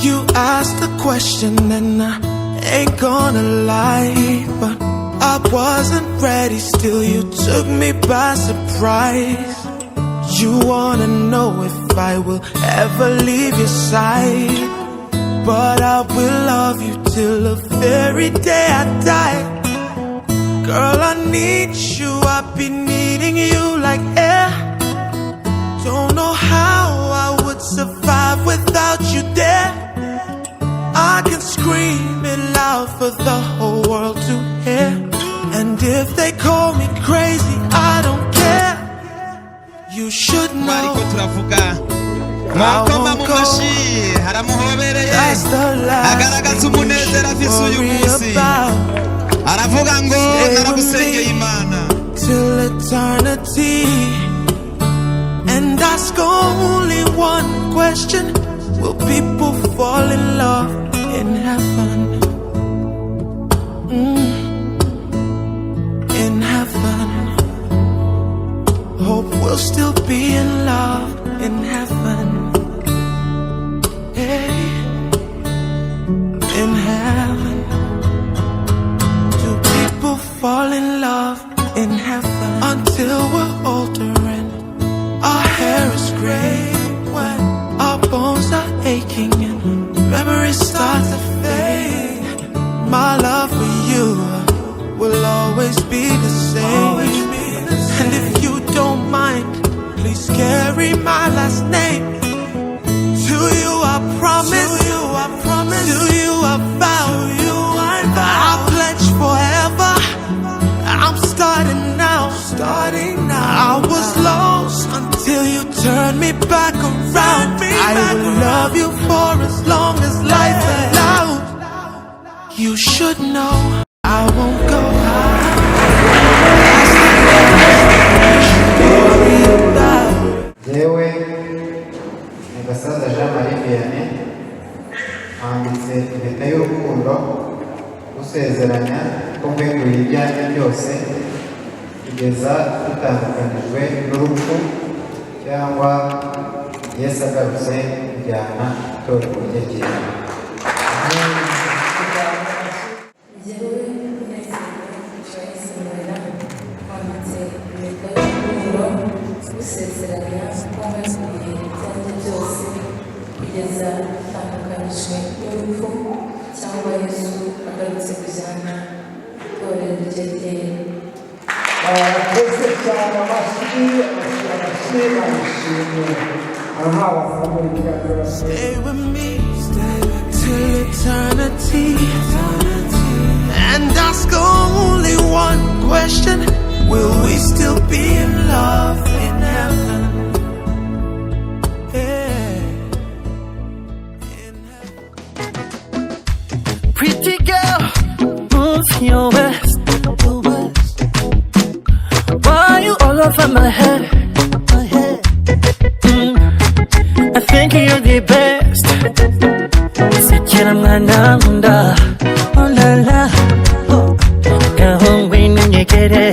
You asked a question and I ain't gonna lie, but I wasn't ready, still you took me by surprise. You wanna know if I will ever leave your side, but I will love you till the very day I die. Girl, I need you, I've been needing you like air. Don't know how I would survive without you there. I can scream it loud for the whole world to hear, and if they call me crazy, I don't care. You should know mwakoma mu mashi haramuhobereye agaragaza umunezero afise uyu munsi aravuga ngo naragusengeye Imana till eternity and ask only one question: will people fall in love in heaven? In heaven. Hope we'll still be in love in heaven. Hey, in heaven. Do people fall in love in heaven? Until we're older and our hair is gray, when our bones are aching and memories start to fade. My love for you will always be the same. And if you don't mind, please carry my last name. To you I promise, to you I vow, I'll pledge forever. I'm starting now. I was lost until you turned me back around. I will love you for as long as life allows. You should know I won't go high. Yewe Nagasaza Jean Marie Vianney handitse impeta y'urukundo usezeranya ko mbeguriye ibyanjye byose kugeza dutandukanijwe n'urupfu cyangwa Yesu agarutse kujyana itorero rye ryera. Usezeranya ko mbeguriye ibyanjye byose kugeza dutandukanijwe n'urupfu cyangwa Yesu agarutse kujyana itorero rye ryera. Stay with me till eternity, and ask only one question: will we still be in love in heaven? Yeah. In heaven. Pretty girl, move your waist. Why you all over my head? I think you're the best. Sekera mwana munda, oh la la, oh. Kahongwe nyekere.